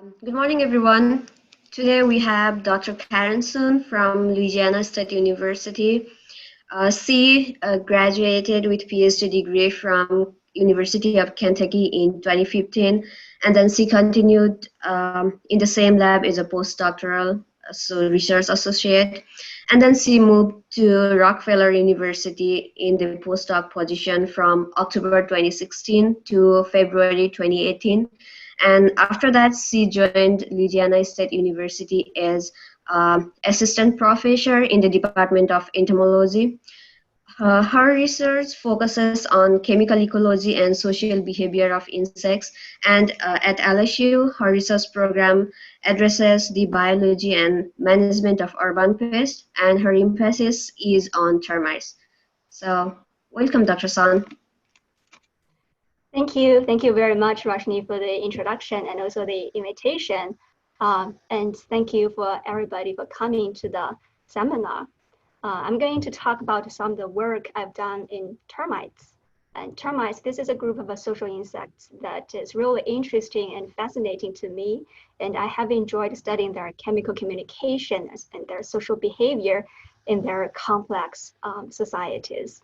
Good morning, everyone. Today we have Dr. Karen Soon from Louisiana State University. She graduated with PhD degree from University of Kentucky in 2015, and then she continued in the same lab as a postdoctoral, so research associate, and then she moved to Rockefeller University in the postdoc position from October 2016 to February 2018. And after that, she joined Louisiana State University as assistant professor in the Department of Entomology. Her research focuses on chemical ecology and social behavior of insects, and at LSU, her research program addresses the biology and management of urban pests, and her emphasis is on termites. So, welcome, Dr. San. Thank you. Thank you very much, Rashni, for the introduction and also the invitation. And thank you for everybody for coming to the seminar. I'm going to talk about some of the work I've done in termites. And termites, this is a group of social insects that is really interesting and fascinating to me. And I have enjoyed studying their chemical communication and their social behavior in their complex societies.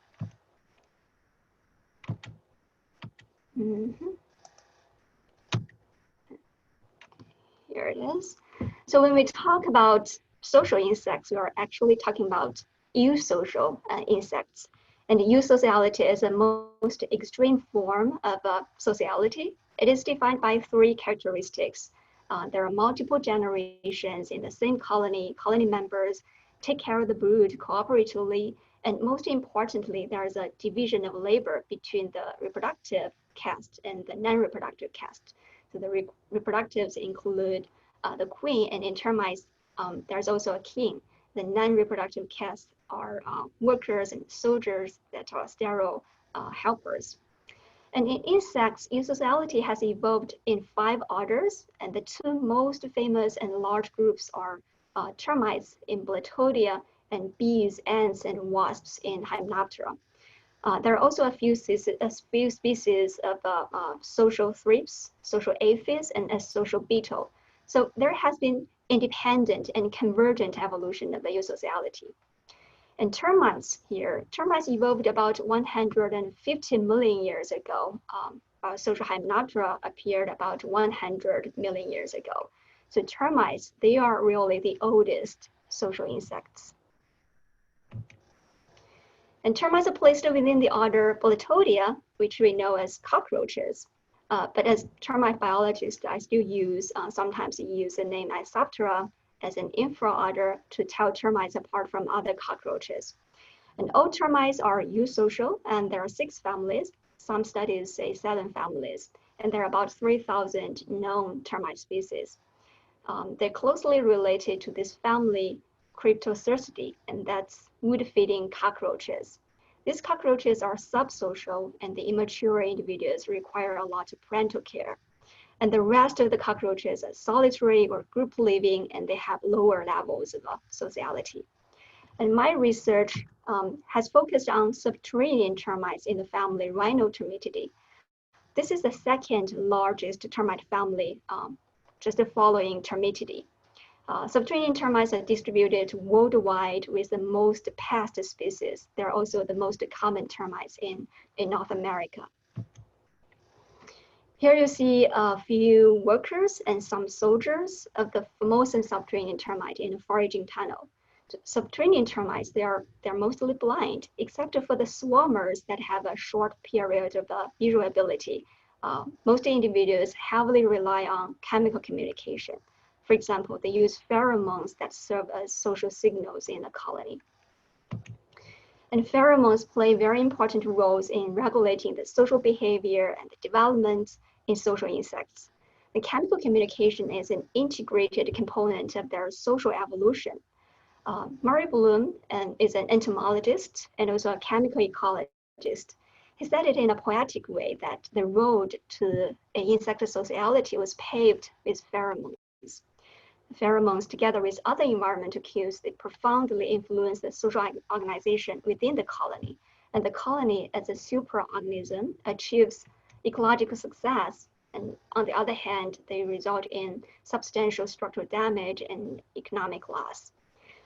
Here it is. So when we talk about social insects, we are actually talking about eusocial insects. And eusociality is the most extreme form of sociality. It is defined by three characteristics. There are multiple generations in the same colony. Colony members take care of the brood cooperatively. And most importantly, there is a division of labor between the reproductive caste and the non-reproductive caste. So the reproductives include the queen, and in termites, there's also a king. The non-reproductive castes are workers and soldiers that are sterile helpers. And in insects, eusociality has evolved in 5 orders, and the 2 most famous and large groups are termites in Blatodia and bees, ants, and wasps in Hymenoptera. There are also a few species of social thrips, social aphids, and a social beetle. So there has been independent and convergent evolution of the eusociality. And termites here, termites evolved about 150 million years ago. Social Hymenoptera appeared about 100 million years ago. So termites, they are really the oldest social insects. And termites are placed within the order Blatodia, which we know as cockroaches. But as termite biologist, I still sometimes use the name Isoptera as an infraorder to tell termites apart from other cockroaches. And all termites are eusocial, and there are 6 families. Some studies say 7 families, and there are about 3,000 known termite species. They're closely related to this family Cryptocercidae, and that's wood-feeding cockroaches. These cockroaches are subsocial, and the immature individuals require a lot of parental care. And the rest of the cockroaches are solitary or group living, and they have lower levels of sociality. And my research has focused on subterranean termites in the family Rhinotermitidae. This is the 2nd largest termite family, just following Termitidae. Subterranean termites are distributed worldwide with the most pest species. They're also the most common termites in North America. Here you see a few workers and some soldiers of the Formosan subterranean termite in a foraging tunnel. Subterranean termites, they're mostly blind, except for the swarmers that have a short period of visual ability. Most individuals heavily rely on chemical communication. For example, they use pheromones that serve as social signals in a colony. And pheromones play very important roles in regulating the social behavior and the development in social insects. The chemical communication is an integrated component of their social evolution. Murray Bloom is an entomologist and also a chemical ecologist. He said it in a poetic way that the road to insect sociality was paved with pheromones. Pheromones, together with other environmental cues, they profoundly influence the social organization within the colony. And the colony, as a supraorganism, achieves ecological success And on the other hand, they result in substantial structural damage and economic loss.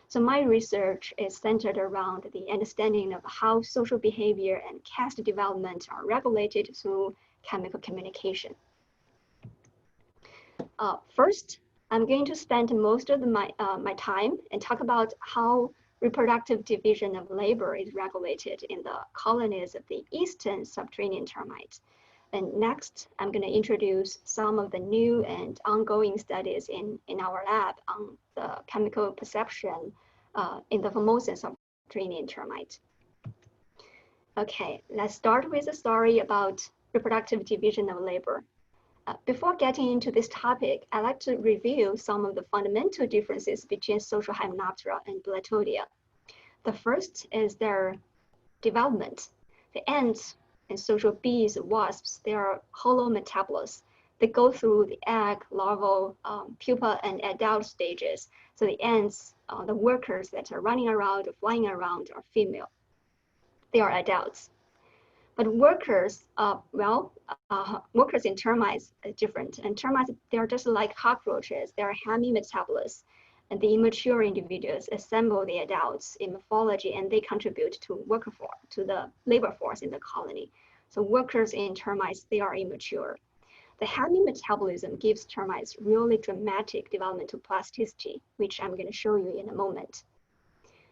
So my research is centered around the understanding of how social behavior and caste development are regulated through chemical communication. First, I'm going to spend most of my time and talk about how reproductive division of labor is regulated in the colonies of the eastern subterranean termites. And next, I'm going to introduce some of the new and ongoing studies in our lab on the chemical perception in the Formosan subterranean termite. Okay, let's start with a story about reproductive division of labor. Before getting into this topic, I'd like to review some of the fundamental differences between social Hymenoptera and Blatodia. The first is their development. The ants and social bees, wasps, they are holometabolists. They go through the egg, larval, pupa, and adult stages. So the ants, the workers that are running around or flying around are female. They are adults. But workers, workers in termites are different. And termites, they're just like cockroaches. They're hemimetabolists. And the immature individuals assemble the adults in morphology, and they contribute to the labor force in the colony. So workers in termites, they are immature. The hemimetabolism gives termites really dramatic developmental plasticity, which I'm going to show you in a moment.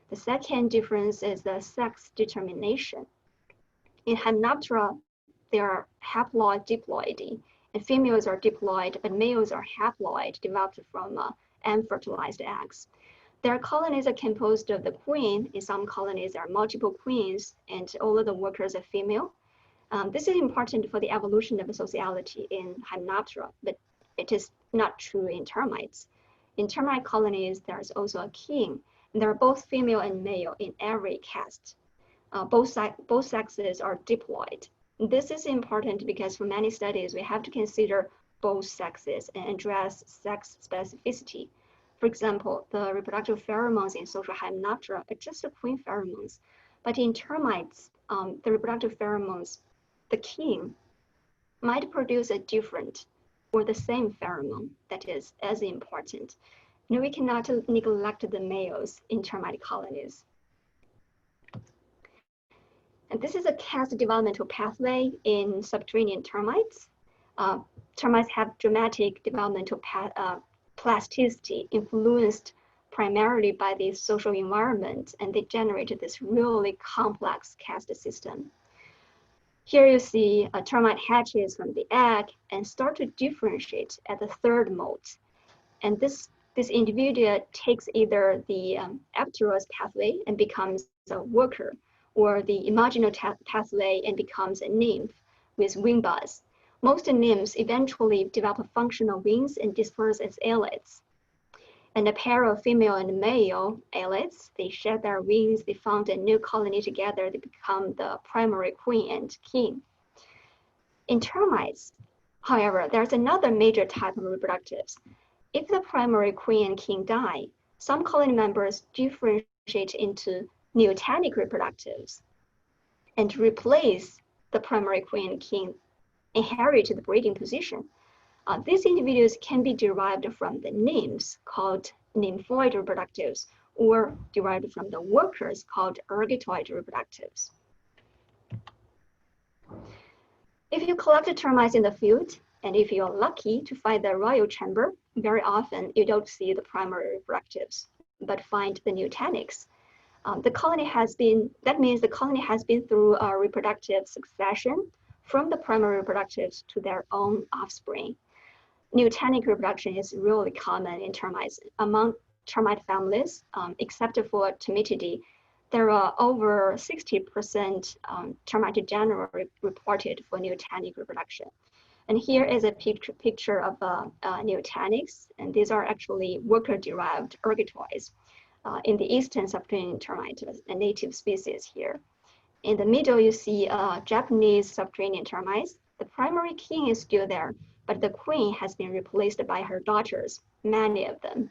The second difference is the sex determination. In Hymenoptera, they are haploid diploidy, and females are diploid, but males are haploid, developed from unfertilized eggs. Their colonies are composed of the queen. In some colonies, there are multiple queens, and all of the workers are female. This is important for the evolution of sociality in Hymenoptera, but it is not true in termites. In termite colonies, there's also a king, and there are both female and male in every caste. Both sexes are diploid. This is important because for many studies, we have to consider both sexes and address sex specificity. For example, the reproductive pheromones in social Hymenoptera are just the queen pheromones. But in termites, the reproductive pheromones, the king, might produce a different or the same pheromone that is as important. And we cannot neglect the males in termite colonies. And this is a caste developmental pathway in subterranean termites. Termites have dramatic developmental plasticity influenced primarily by the social environment, and they generated this really complex caste system. Here you see a termite hatches from the egg and start to differentiate at the third molt. And this individual takes either the apterous pathway and becomes a worker, or the imaginal pathway and becomes a nymph with wing buds. Most nymphs eventually develop functional wings and disperse as alates. And a pair of female and male alates, they shed their wings, they found a new colony together, they become the primary queen and king. In termites, however, there's another major type of reproductives. If the primary queen and king die, some colony members differentiate into neotenic reproductives and replace the primary queen and king, inherit the breeding position. These individuals can be derived from the nymphs called nymphoid reproductives, or derived from the workers called ergatoid reproductives. If you collect termites in the field, and if you're lucky to find the royal chamber, very often you don't see the primary reproductives, but find the neotenics. That means the colony has been through a reproductive succession from the primary reproductives to their own offspring. Neotenic reproduction is really common in termites. Among termite families, except for Termitidae, there are over 60% termite genera reported for neotenic reproduction. And here is a picture of neotenics, and these are actually worker-derived ergatoids. In the eastern subterranean termite, a native species here. In the middle, you see Japanese subterranean termites. The primary king is still there, but the queen has been replaced by her daughters, many of them.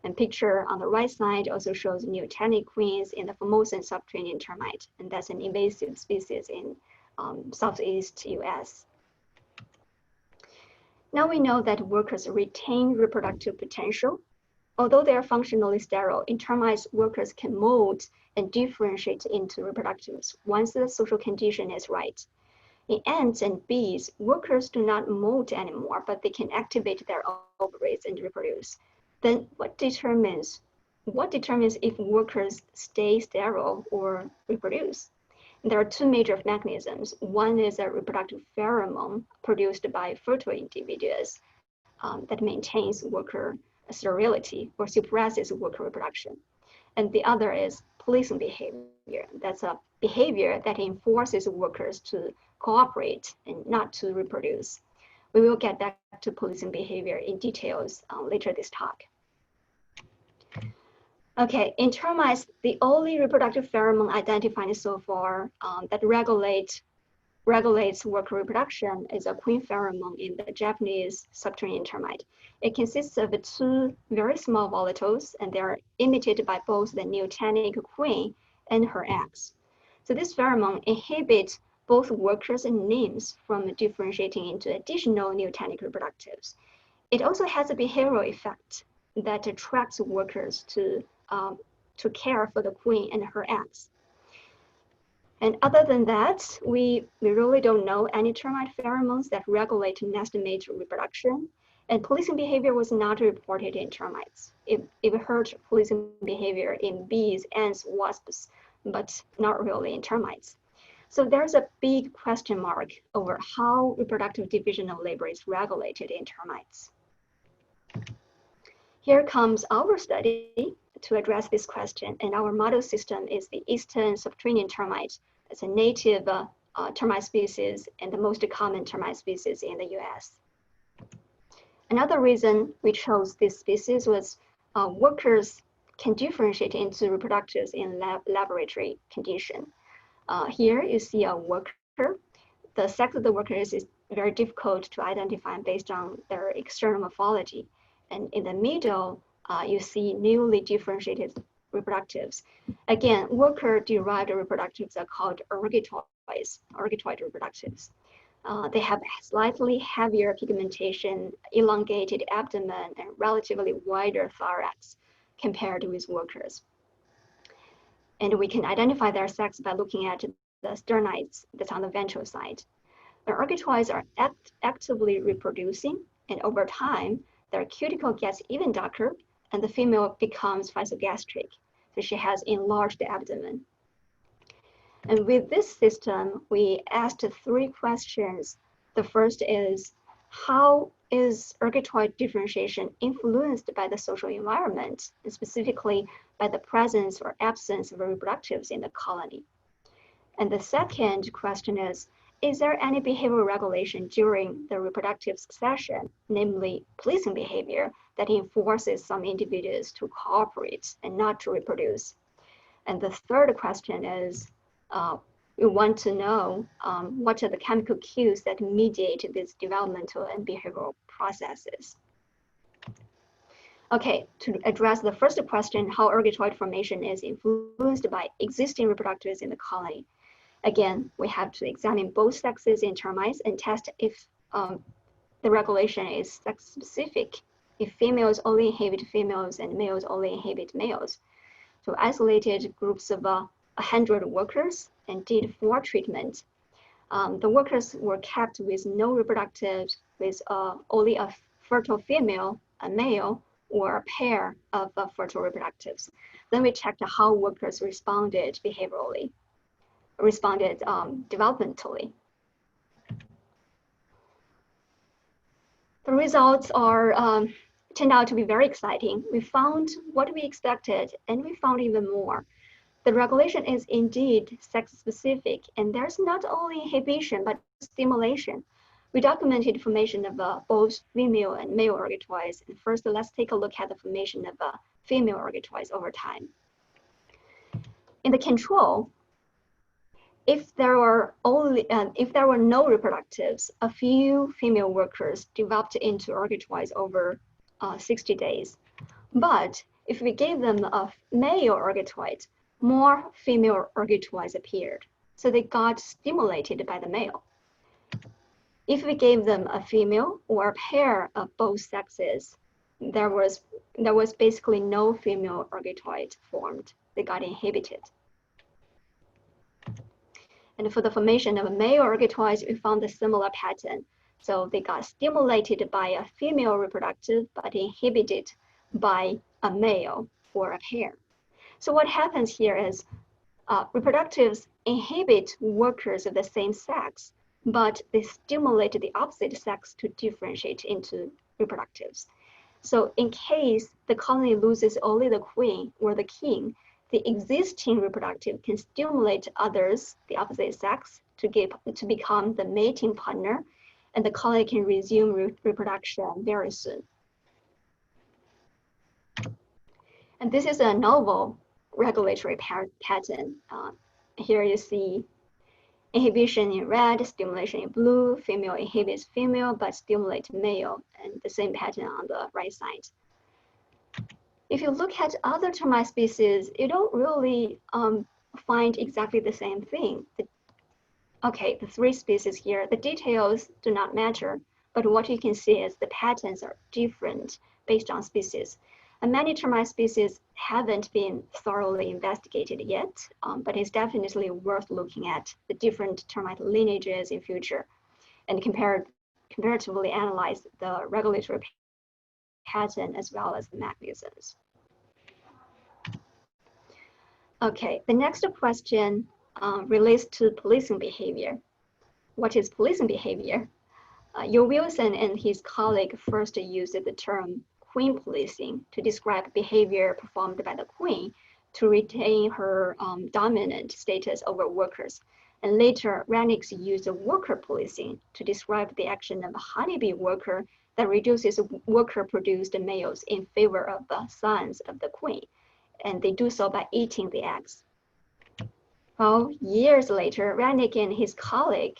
And picture on the right side also shows neotenic queens in the Formosan subterranean termite, and that's an invasive species in Southeast US. Now we know that workers retain reproductive potential. Although they are functionally sterile, in termites, workers can mold and differentiate into reproductives once the social condition is right. In ants and bees, workers do not mold anymore, but they can activate their ovaries and reproduce. Then what determines if workers stay sterile or reproduce? There are two major mechanisms. One is a reproductive pheromone produced by fertile individuals that maintains worker sterility or suppresses worker reproduction. And the other is policing behavior. That's a behavior that enforces workers to cooperate and not to reproduce. We will get back to policing behavior in details later this talk. Okay, in termites, the only reproductive pheromone identified so far that regulates worker reproduction is a queen pheromone in the Japanese subterranean termite. It consists of two very small volatiles, and they are imitated by both the neotenic queen and her eggs. So this pheromone inhibits both workers and nymphs from differentiating into additional neotenic reproductives. It also has a behavioral effect that attracts workers to care for the queen and her eggs. And other than that, we really don't know any termite pheromones that regulate nest mate reproduction. And policing behavior was not reported in termites. It heard policing behavior in bees, ants, wasps, but not really in termites. So there's a big question mark over how reproductive division of labor is regulated in termites. Here comes our study to address this question, and our model system is the eastern subterranean termite. It's a native termite species and the most common termite species in the US. Another reason we chose this species was workers can differentiate into reproductives in laboratory condition. Here you see a worker. The sex of the worker is very difficult to identify based on their external morphology. And in the middle, you see newly differentiated reproductives. Again, worker-derived reproductives are called ergitoid reproductives. They have slightly heavier pigmentation, elongated abdomen, and relatively wider thorax compared with workers. And we can identify their sex by looking at the sternites that's on the ventral side. The ergitoids are actively reproducing, and over time, their cuticle gets even darker, and the female becomes physogastric. So she has enlarged abdomen. And with this system, we asked three questions. The first is, how is ergitoid differentiation influenced by the social environment, and specifically by the presence or absence of reproductives in the colony? And the second question is there any behavioral regulation during the reproductive succession, namely policing behavior, that enforces some individuals to cooperate and not to reproduce? And the third question is, we want to know what are the chemical cues that mediate these developmental and behavioral processes. Okay, to address the first question, how ergitoid formation is influenced by existing reproductives in the colony. Again, we have to examine both sexes in termites and test if the regulation is sex-specific, if females only inhibit females and males only inhibit males. So isolated groups of 100 workers and did 4 treatments. The workers were kept with no reproductives, with only a fertile female, a male, or a pair of fertile reproductives. Then we checked how workers responded behaviorally, developmentally. The results turned out to be very exciting. We found what we expected, and we found even more. The regulation is indeed sex-specific, and there's not only inhibition, but stimulation. We documented formation of both female and male ergitoids. And first, let's take a look at the formation of female ergitoids over time. In the control, if there were no reproductives, a few female workers developed into ergitoids over 60 days. But if we gave them a male ergitoid, more female ergitoids appeared. So they got stimulated by the male. If we gave them a female or a pair of both sexes, there was basically no female ergatoid formed. They got inhibited. And for the formation of male ergatoids, we found a similar pattern. So they got stimulated by a female reproductive, but inhibited by a male or a pair. So what happens here is reproductives inhibit workers of the same sex, but they stimulate the opposite sex to differentiate into reproductives. So in case the colony loses only the queen or the king, the existing reproductive can stimulate others, the opposite sex, to become the mating partner, and the colony can resume reproduction very soon. And this is a novel regulatory pattern. Here you see inhibition in red, stimulation in blue, female inhibits female but stimulates male, and the same pattern on the right side. If you look at other termite species, you don't really find exactly the same thing. Okay, the 3 species here, the details do not matter, but what you can see is the patterns are different based on species. And many termite species haven't been thoroughly investigated yet, but it's definitely worth looking at the different termite lineages in future and comparatively analyze the regulatory pattern as well as the mechanisms. Okay, the next question relates to policing behavior. What is policing behavior? Yu Wilson and his colleague first used the term queen policing to describe behavior performed by the queen to retain her dominant status over workers. And later, Ranix used worker policing to describe the action of a honeybee worker that reduces worker-produced males in favor of the sons of the queen. And they do so by eating the eggs. Well, years later, Ranix and his colleague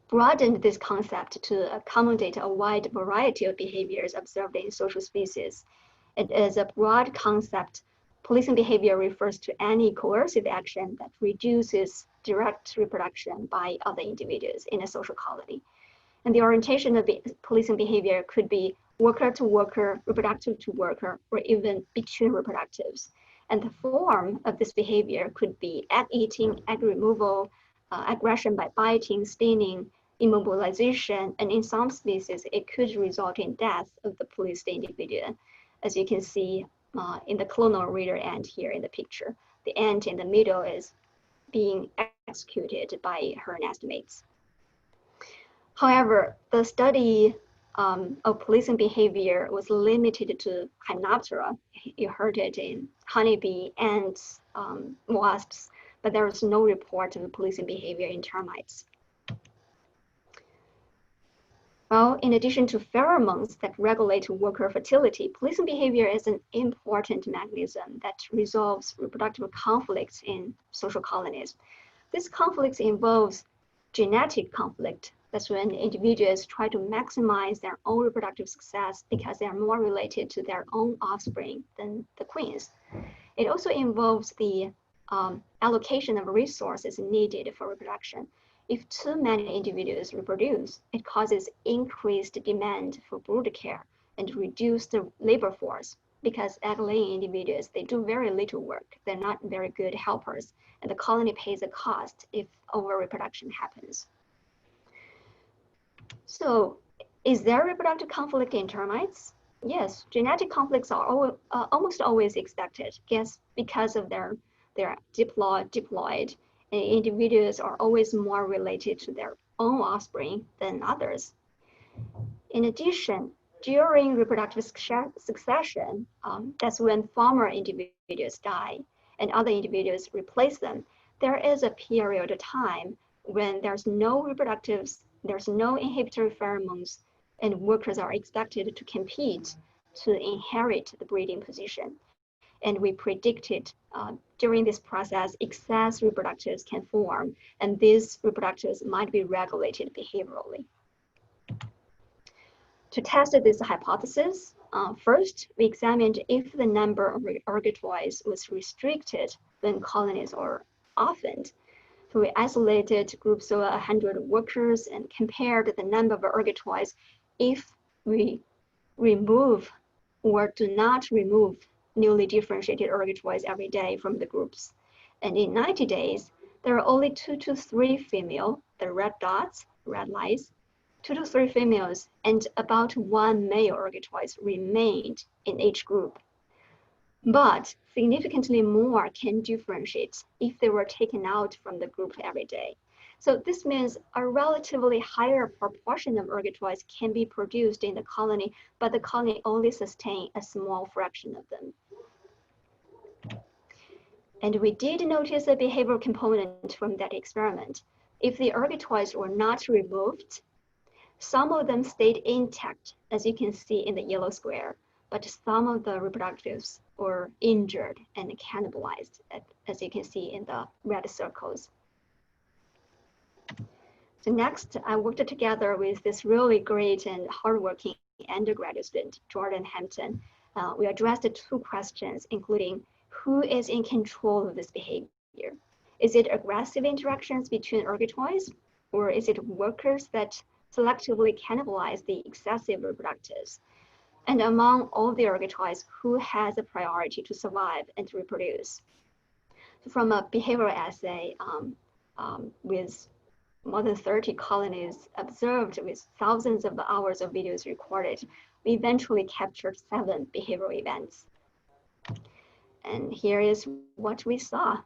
broadened this concept to accommodate a wide variety of behaviors observed in social species. It is a broad concept. Policing behavior refers to any coercive action that reduces direct reproduction by other individuals in a social colony. And the orientation of policing behavior could be worker to worker, reproductive to worker, or even between reproductives. And the form of this behavior could be egg eating, egg removal, aggression by biting, stinging, immobilization, and in some species, it could result in death of the policed individual. As you can see in the clonal reader ant here in the picture, the ant in the middle is being executed by her nestmates. However, the study of policing behavior was limited to Hymenoptera. You heard it in honeybee, ants, wasps, but there was no report of policing behavior in termites. Well, in addition to pheromones that regulate worker fertility, policing behavior is an important mechanism that resolves reproductive conflicts in social colonies. This conflict involves genetic conflict. That's when individuals try to maximize their own reproductive success because they are more related to their own offspring than the queens. It also involves the allocation of resources needed for reproduction. If too many individuals reproduce, it causes increased demand for brood care and reduced labor force because egg-laying individuals, they do very little work. They're not very good helpers, and the colony pays a cost if overreproduction happens. So, is there reproductive conflict in termites? Yes, genetic conflicts are almost always expected. Yes, because of their diploid, and individuals are always more related to their own offspring than others. In addition, during reproductive succession, that's when former individuals die and other individuals replace them. There is a period of time when there's no reproductives, there's no inhibitory pheromones, and workers are expected to compete to inherit the breeding position. And we predicted during this process, excess reproductives can form, and these reproductives might be regulated behaviorally. To test this hypothesis, first, we examined if the number of ergatoids was restricted when colonies are orphaned. So we isolated groups of 100 workers and compared the number of ergotoids if we remove or do not remove newly differentiated ergotoids every day from the groups. And in 90 days, there are only 2 to 3 female, the red dots, red lice, 2 to 3 females, and about 1 male ergotoids remained in each group. But significantly more can differentiate if they were taken out from the group every day. So this means a relatively higher proportion of ergotoids can be produced in the colony, but the colony only sustain a small fraction of them. And we did notice a behavioral component from that experiment. If the ergotoids were not removed, some of them stayed intact, as you can see in the yellow square, but some of the reproductives were injured and cannibalized, as you can see in the red circles. So next, I worked together with this really great and hardworking undergraduate student, Jordan Hampton. We addressed 2 questions, including who is in control of this behavior? Is it aggressive interactions between ergotoids, or is it workers that selectively cannibalize the excessive reproductives? And among all the ergotoids, who has a priority to survive and to reproduce? So from a behavioral assay with more than 30 colonies observed with thousands of hours of videos recorded, we eventually captured 7 behavioral events. And here is what we saw.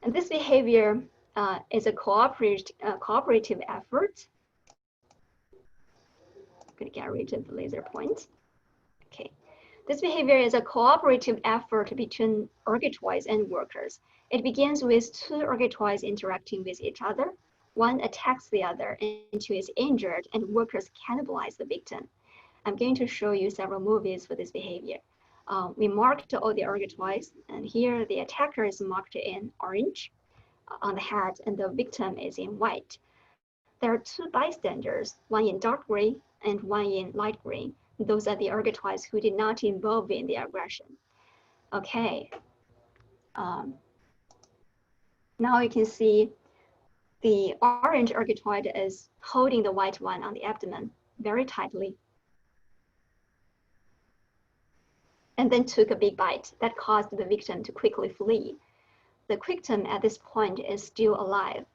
And this behavior is a cooperative effort. I'm going to get rid of the laser point. Okay. This behavior is a cooperative effort between ergotoids and workers. It begins with 2 ergotoids interacting with each other. One attacks the other until it's injured, and workers cannibalize the victim. I'm going to show you several movies for this behavior. We marked all the ergotoids, and here the attacker is marked in orange on the head, and the victim is in white. There are 2 bystanders, one in dark gray and one in light gray. Those are the ergotoids who did not involve in the aggression. Okay. Now you can see the orange ergotoid is holding the white one on the abdomen very tightly, and then took a big bite that caused the victim to quickly flee. The victim at this point is still alive.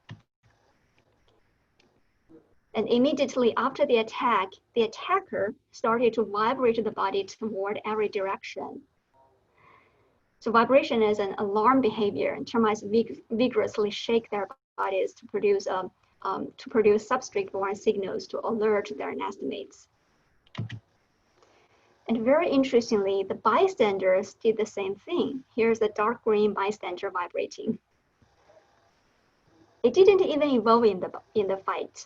And immediately after the attack, the attacker started to vibrate the body toward every direction. So vibration is an alarm behavior, and termites vigorously shake their bodies to produce substrate-borne signals to alert their nestmates. And very interestingly, the bystanders did the same thing. Here's the dark green bystander vibrating. It didn't even involve in the fight.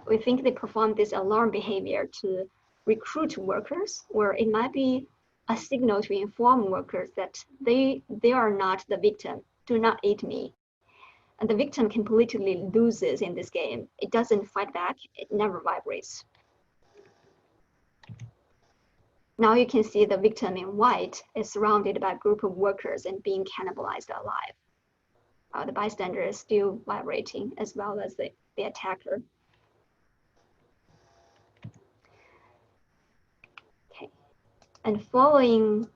We think they performed this alarm behavior to recruit workers, or it might be a signal to inform workers that they are not the victim. Do not eat me. And the victim completely loses in this game. It doesn't fight back. It never vibrates. Now you can see the victim in white is surrounded by a group of workers and being cannibalized alive. The bystander is still vibrating, as well as the attacker. Okay. And following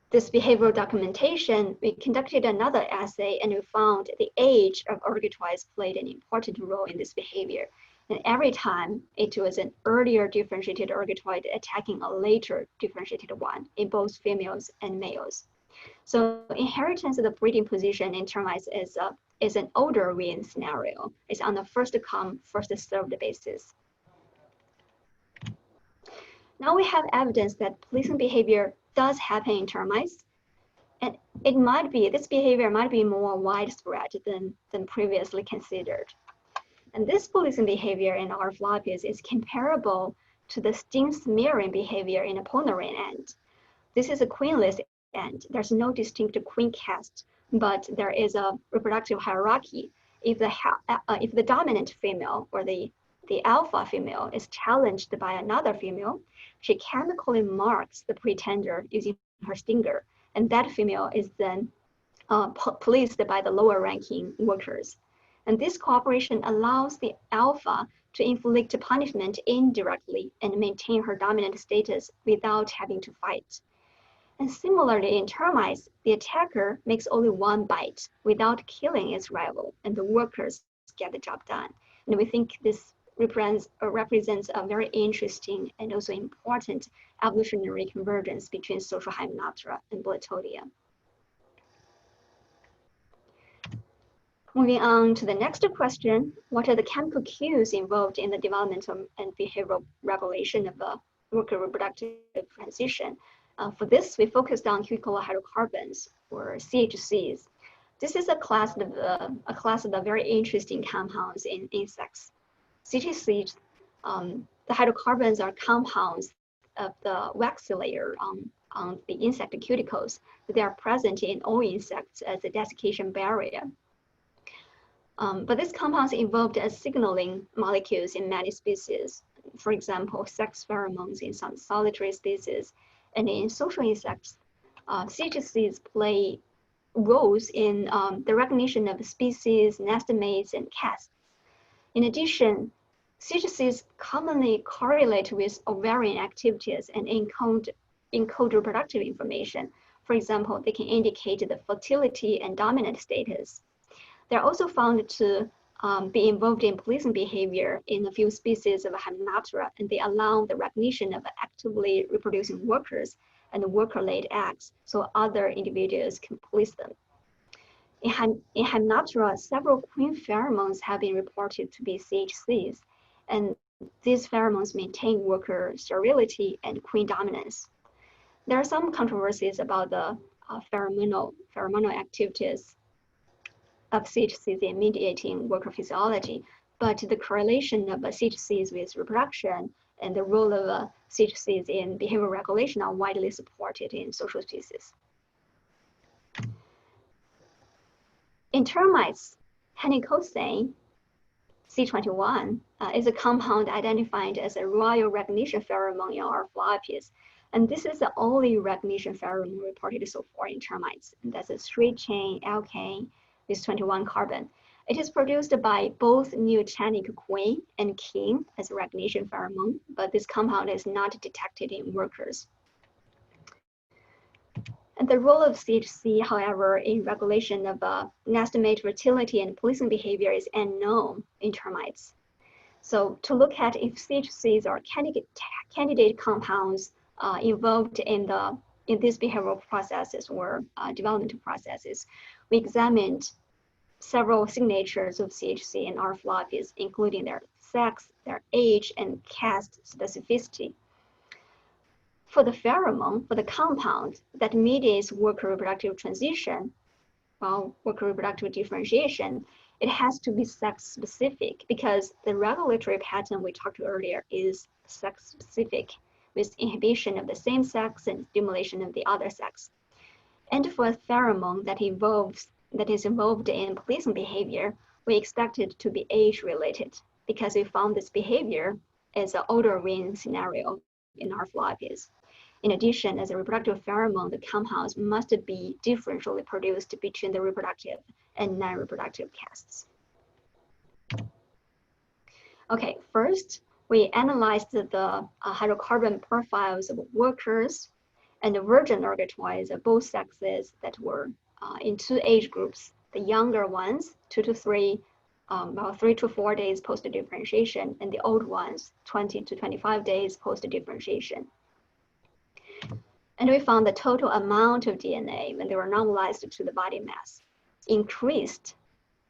this behavioral documentation, we conducted another assay, and we found the age of ergotoids played an important role in this behavior. And every time it was an earlier differentiated ergotoid attacking a later differentiated one in both females and males. So inheritance of the breeding position in termites is an older win scenario. It's on the first come, first served basis. Now we have evidence that policing behavior does happen in termites, and this behavior might be more widespread than previously considered. And this policing behavior in our floppies is comparable to the sting smearing behavior in a ponerine ant. This is a queenless ant. There's no distinct queen caste, but there is a reproductive hierarchy. If the dominant female or the alpha female is challenged by another female, she chemically marks the pretender using her stinger, and that female is then policed by the lower ranking workers. And this cooperation allows the alpha to inflict punishment indirectly and maintain her dominant status without having to fight. And similarly, in termites, the attacker makes only one bite without killing its rival, and the workers get the job done. And we think this represents a very interesting and also important evolutionary convergence between social Hymenoptera and Boletodia. Moving on to the next question, what are the chemical cues involved in the developmental and behavioral regulation of the worker reproductive transition? For this, we focused on cubical hydrocarbons, or CHCs. This is a class of the very interesting compounds in insects. CHCs, the hydrocarbons are compounds of the waxy layer on the insect cuticles. They are present in all insects as a desiccation barrier. But these compounds involved as signaling molecules in many species. For example, sex pheromones in some solitary species, and in social insects, CHCs play roles in the recognition of species, nestmates, and casts. In addition, CHCs commonly correlate with ovarian activities and encode reproductive information. For example, they can indicate the fertility and dominant status. They're also found to be involved in policing behavior in a few species of Hymenoptera, and they allow the recognition of actively reproducing workers and worker-laid eggs, so other individuals can police them. In Hymenoptera, several queen pheromones have been reported to be CHCs, and these pheromones maintain worker sterility and queen dominance. There are some controversies about the pheromonal activities of CHCs in mediating worker physiology, but the correlation of CHCs with reproduction and the role of CHCs in behavioral regulation are widely supported in social species. In termites, henicosane, C21, is a compound identified as a royal recognition pheromone in Orphalopes. And this is the only recognition pheromone reported so far in termites. And that's a 3-chain alkane with 21 carbon. It is produced by both neotenic queen and king as a recognition pheromone, but this compound is not detected in workers. And the role of CHC, however, in regulation of nestimate fertility and policing behavior is unknown in termites. So to look at if CHCs are candidate compounds involved in these behavioral processes or developmental processes, we examined several signatures of CHC in Orphalopes, including their sex, their age, and caste specificity. For the pheromone, for the compound that mediates worker reproductive transition, worker reproductive differentiation, it has to be sex specific because the regulatory pattern we talked about earlier is sex specific with inhibition of the same sex and stimulation of the other sex. And for a pheromone that is involved in policing behavior, we expect it to be age related because we found this behavior as an odor ring scenario in Orphalopes. In addition, as a reproductive pheromone, the compounds must be differentially produced between the reproductive and non-reproductive castes. Okay, first, we analyzed the hydrocarbon profiles of workers and the virgin ergatoids of both sexes that were in 2 age groups. The younger ones, 2 to 3, about 3 to 4 days post-differentiation, and the old ones, 20 to 25 days post-differentiation. And we found the total amount of DNA when they were normalized to the body mass increased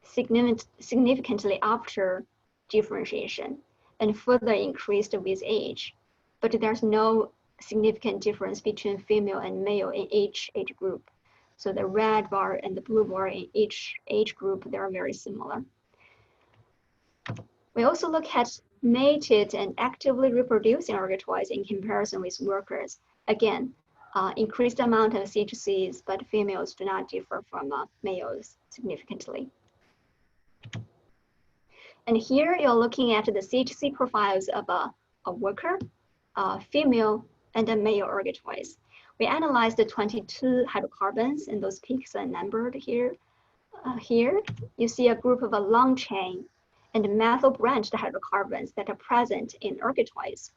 significantly after differentiation and further increased with age. But there's no significant difference between female and male in each age group. So the red bar and the blue bar in each age group, they're very similar. We also look at mated and actively reproducing ergatoids in comparison with workers. Again, increased amount of CHCs, but females do not differ from males significantly. And here you're looking at the CHC profiles of a worker, female and a male ergatoids. We analyzed the 22 hydrocarbons, and those peaks are numbered here. Here, you see a group of a long chain and methyl-branched hydrocarbons that are present in ergatoids.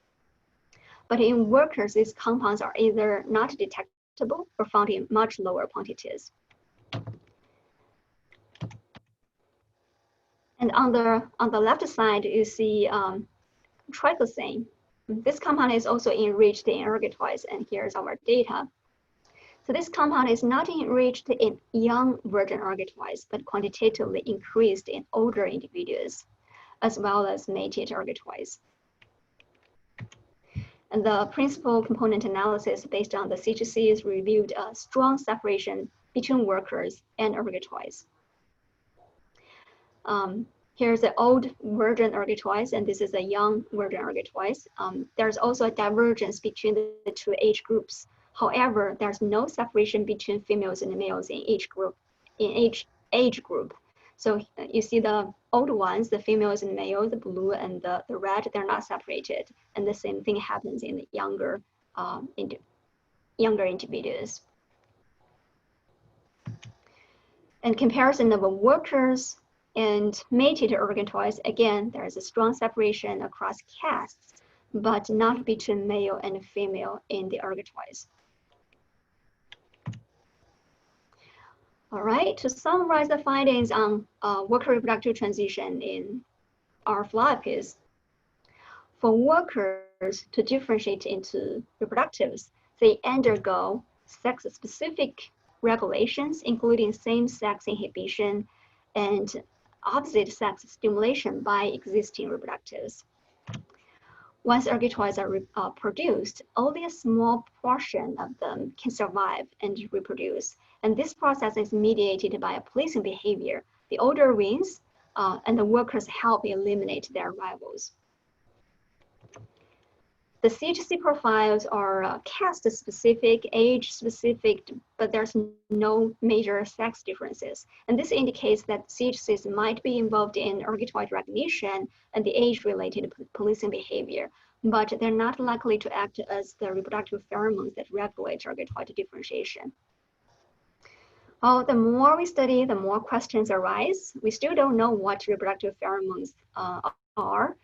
But in workers, these compounds are either not detectable or found in much lower quantities. And on the left side, you see triclosan. This compound is also enriched in ergatoids, and here's our data. So this compound is not enriched in young virgin ergatoids, but quantitatively increased in older individuals, as well as mated ergatoids. And the principal component analysis based on the CHCs revealed a strong separation between workers and ergatoids. Here's the old virgin ergatoids, and this is a young virgin ergatoids. There's also a divergence between the two age groups. However, there's no separation between females and males in each group, age group. So you see the old ones, the females and males, the blue and the red, they're not separated. And the same thing happens in the younger individuals. In comparison of workers and mated ergatoids, again, there is a strong separation across castes, but not between male and female in the ergatoids. All right, to summarize the findings on worker reproductive transition in our phyllopies, for workers to differentiate into reproductives, they undergo sex-specific regulations, including same-sex inhibition and opposite-sex stimulation by existing reproductives. Once ergatoids are produced, only a small portion of them can survive and reproduce. And this process is mediated by a policing behavior. The older wins, and the workers help eliminate their rivals. The CHC profiles are caste-specific, age-specific, but there's no major sex differences. And this indicates that CHCs might be involved in ergatoid recognition and the age-related policing behavior, but they're not likely to act as the reproductive pheromones that regulate ergatoid differentiation. Oh, the more we study, the more questions arise. We still don't know what reproductive pheromones are.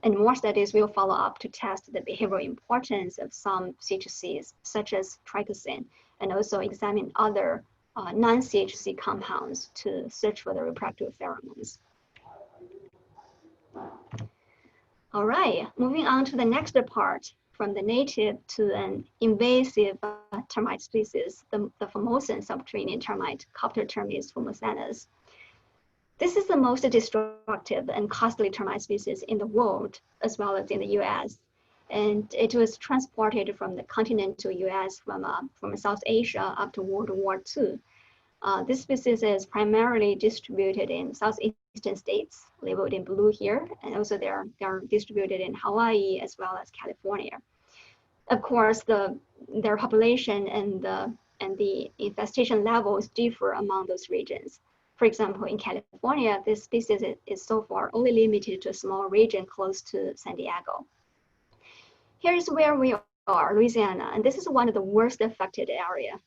And more studies will follow up to test the behavioral importance of some CHCs, such as triclosan, and also examine other non-CHC compounds to search for the reproductive pheromones. All right, moving on to the next part, from the native to an invasive termite species, the Formosan subterranean termite, Coptotermes formosanus. This is the most destructive and costly termite species in the world, as well as in the US. And it was transported from the continental US from South Asia up to World War II. This species is primarily distributed in southeastern states, labeled in blue here, and also they are distributed in Hawaii as well as California. Of course, their population and the infestation levels differ among those regions. For example, in California, this species is so far only limited to a small region close to San Diego. Here's where we are, Louisiana, and this is one of the worst affected area.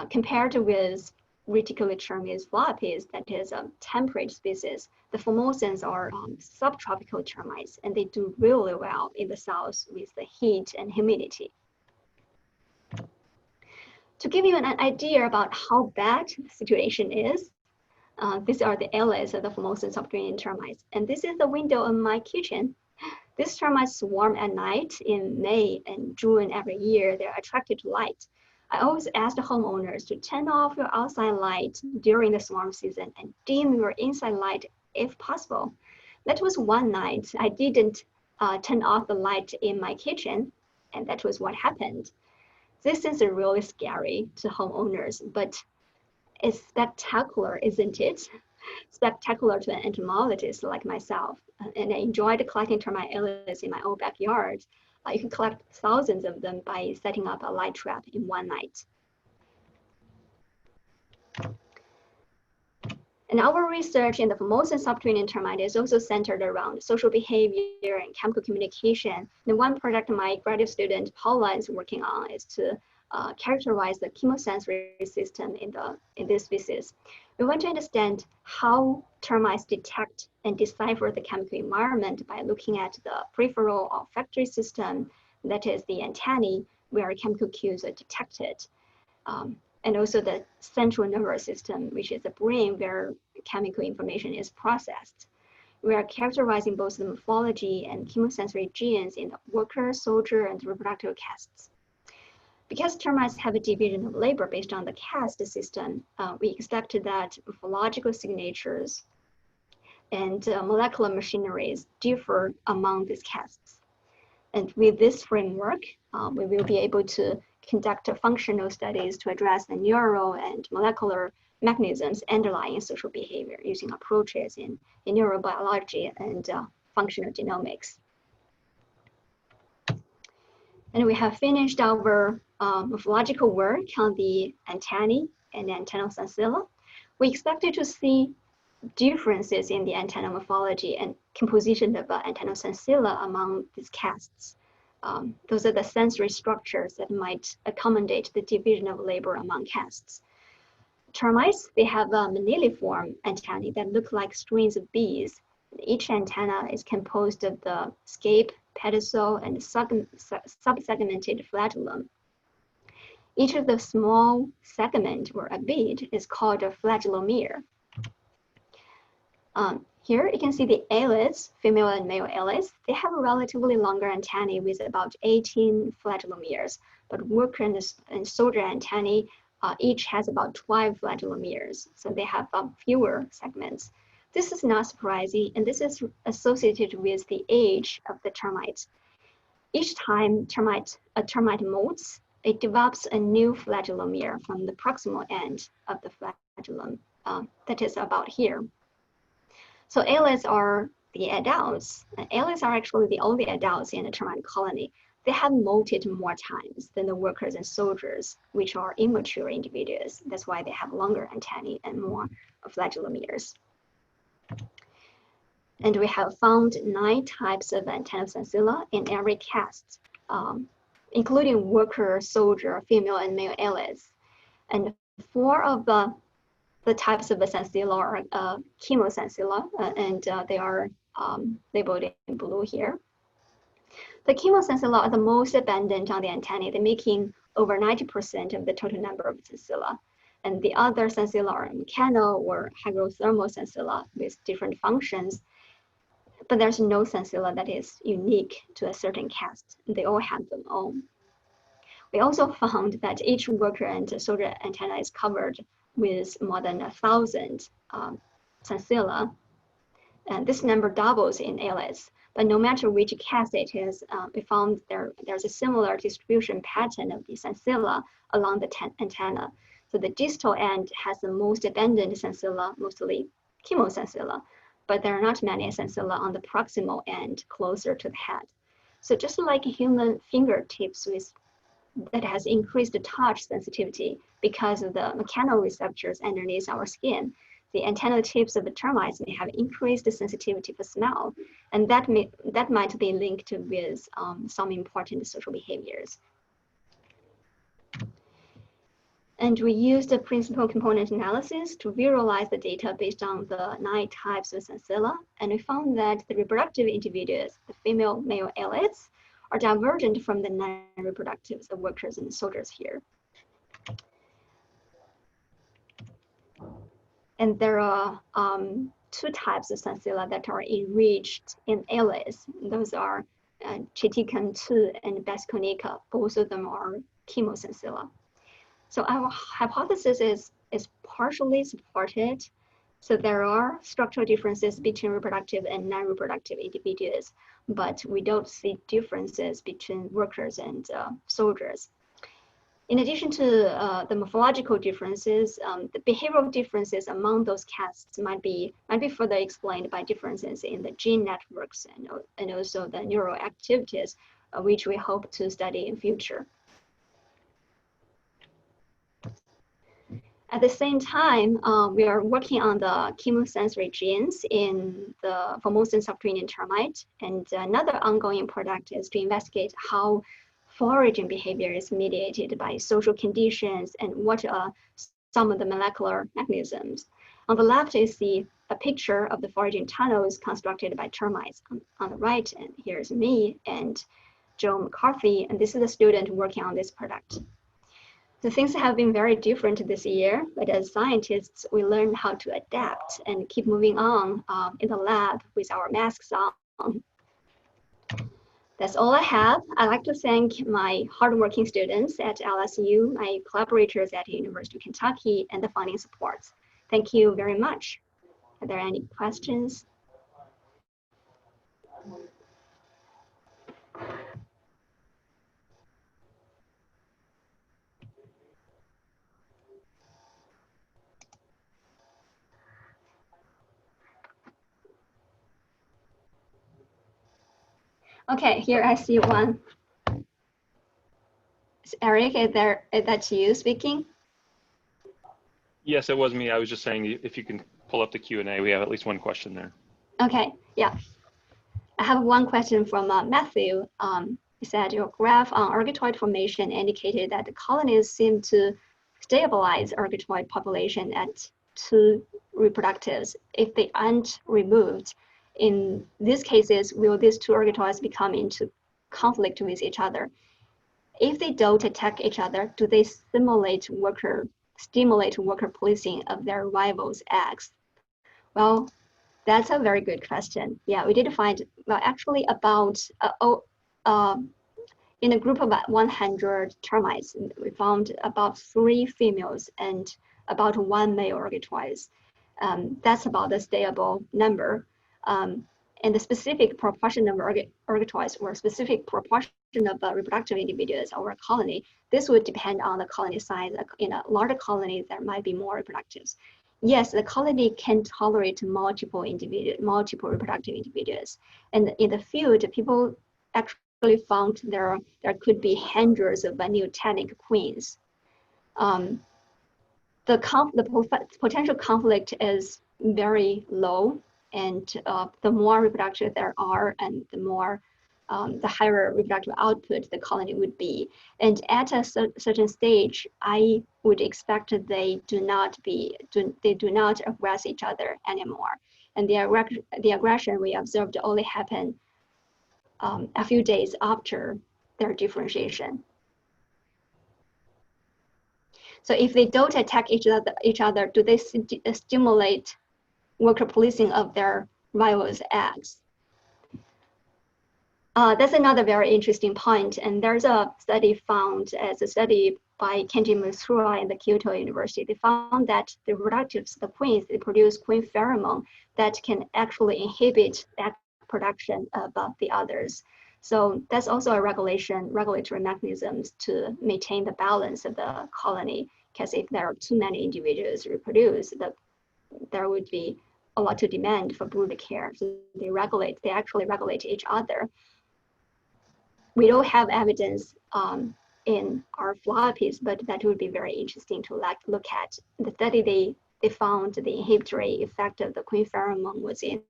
Compared with Reticulotermes phyllopies, that is a temperate species, the Formosans are subtropical termites, and they do really well in the south with the heat and humidity. To give you an idea about how bad the situation is, these are the areas of the Formosan subterranean termites. And this is the window on my kitchen. These termites swarm at night in May and June every year. They're attracted to light. I always ask the homeowners to turn off your outside light during the swarm season and dim your inside light if possible. That was one night I didn't turn off the light in my kitchen, and that was what happened. This is really scary to homeowners, but it's spectacular, isn't it? Spectacular to an entomologist like myself. And I enjoyed collecting termite areas in my own backyard. You can collect thousands of them by setting up a light trap in one night. And our research in the Formosan subterranean termite is also centered around social behavior and chemical communication. The one project my graduate student Paula is working on is to characterize the chemosensory system in this species. We want to understand how termites detect and decipher the chemical environment by looking at the peripheral olfactory system, that is the antennae, where chemical cues are detected. And also the central nervous system, which is the brain where chemical information is processed. We are characterizing both the morphology and chemosensory genes in the worker, soldier, and reproductive castes. Because termites have a division of labor based on the caste system, we expect that morphological signatures and molecular machineries differ among these castes. And with this framework, we will be able to conduct functional studies to address the neural and molecular mechanisms underlying social behavior using approaches in neurobiology and functional genomics. And we have finished our morphological work on the antennae and antennal sensilla. We expected to see differences in the antennal morphology and composition of antennal sensilla among these castes. Those are the sensory structures that might accommodate the division of labor among castes. Termites, they have a maniliform antennae that look like strings of bees. Each antenna is composed of the scape, pedicel, and subsegmented flagellum. Each of the small segment or a bead is called a flagellomere. Here you can see the eyelids, female and male eyelids. They have a relatively longer antennae with about 18 flagellomeres, but worker and soldier antennae each has about 12 flagellomeres, so they have fewer segments. This is not surprising, and this is associated with the age of the termite. Each time a termite molts, it develops a new flagellomere from the proximal end of the flagellum, that is about here. So eyelids are the adults. Eyelids are actually the only adults in a termite colony. They have molted more times than the workers and soldiers, which are immature individuals. That's why they have longer antennae and more flagellomeres. And we have found 9 types of antennal sensilla in every caste, including worker, soldier, female, and male eyelids. And 4 of the types of the sensilla are chemosensilla, and they are labeled in blue here. The chemosensilla are the most abundant on the antennae. They're making over 90% of the total number of sensilla. And the other sensilla are mechano or hygrothermal sensilla with different functions. But there's no sensilla that is unique to a certain caste. They all have them all. We also found that each worker and soldier antenna is covered with more than 1,000 sensilla. And this number doubles in eyelids. But no matter which caste it is, we found there's a similar distribution pattern of the sensilla along the antenna. So the distal end has the most abundant sensilla, mostly chemosensilla, but there are not many sensilla on the proximal end closer to the head. So just like human fingertips that has increased touch sensitivity because of the mechanoreceptors underneath our skin, the antennal tips of the termites may have increased sensitivity for smell, and that might be linked with some important social behaviors. And we used the principal component analysis to visualize the data based on the 9 types of sensilla, and we found that the reproductive individuals, the female-male eyelids, are divergent from the non-reproductives, the workers and soldiers here. And there are 2 types of sensilla that are enriched in eyelids. Those are Triticum 2 and Basconica. Both of them are chemosensilla. So our hypothesis is partially supported. So there are structural differences between reproductive and non-reproductive individuals, but we don't see differences between workers and soldiers. In addition to the morphological differences, the behavioral differences among those castes might be further explained by differences in the gene networks and also the neural activities, which we hope to study in future. At the same time, we are working on the chemosensory genes for most subterranean termite. And another ongoing project is to investigate how foraging behavior is mediated by social conditions and what are some of the molecular mechanisms. On the left is a picture of the foraging tunnels constructed by termites. On the right, and here's me and Joe McCarthy, and this is a student working on this product. The things have been very different this year, but as scientists, we learn how to adapt and keep moving on in the lab with our masks on. That's all I have. I'd like to thank my hardworking students at LSU, my collaborators at the University of Kentucky, and the funding support. Thank you very much. Are there any questions? Okay, here I see one. Eric, is that you speaking? Yes, it was me. I was just saying if you can pull up the Q&A, we have at least one question there. Okay, yeah. I have one question from Matthew. He said your graph on ergatoid formation indicated that the colonies seem to stabilize ergatoid population at 2 reproductives if they aren't removed. In these cases, will these 2 ergatoids become into conflict with each other? If they don't attack each other, do they stimulate worker policing of their rivals' eggs? Well, that's a very good question. Yeah, we did find, well, actually about, in a group of about 100 termites, we found about 3 females and about 1 male ergatoids. That's about the stable number. And the specific proportion of ergatoids or specific proportion of reproductive individuals over a colony, this would depend on the colony size. In a larger colony, there might be more reproductives. Yes, the colony can tolerate multiple reproductive individuals. And in the field, people actually found there could be hundreds of neotenic queens. The potential conflict is very low, and the more reproductive there are, and the more the higher reproductive output the colony would be. And at a certain stage, I would expect that they do not aggress each other anymore. And the aggression we observed only happen a few days after their differentiation. So if they don't attack each other, do they stimulate worker policing of their rivals' eggs? That's another very interesting point. And there's a study found as a study by Kenji Matsura in the Kyoto University. They found that the reproductives, the queens, they produce queen pheromone that can actually inhibit egg production of the others. So that's also a regulatory mechanisms to maintain the balance of the colony. Because if there are too many individuals reproduce, there would be a lot of demand for brood care. So they actually regulate each other. We don't have evidence in our floppies, but that would be very interesting to look at. The study they found the inhibitory effect of the queen pheromone was in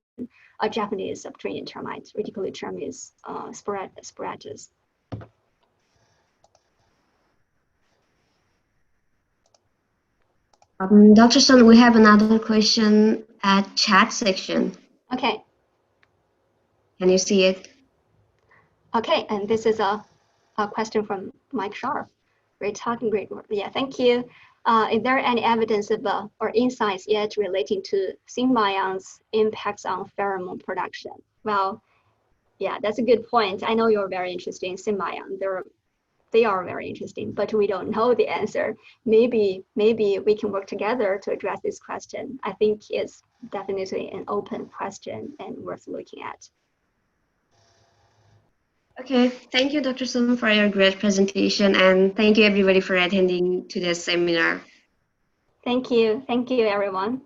a Japanese subterranean termite, Reticulotermes spiratus. Dr. Sun, we have another question at chat section. Okay. Can you see it? Okay, and this is a question from Mike Sharp. Great talking, great work. Yeah, thank you. Is there any evidence of or insights yet relating to symbiont impacts on pheromone production? Well, yeah, that's a good point. I know you're very interested in symbiont. They are very interesting, but we don't know the answer. Maybe we can work together to address this question. I think it's definitely an open question and worth looking at. Okay, thank you, Dr. Sun, for your great presentation, and thank you everybody for attending to this seminar. Thank you, everyone.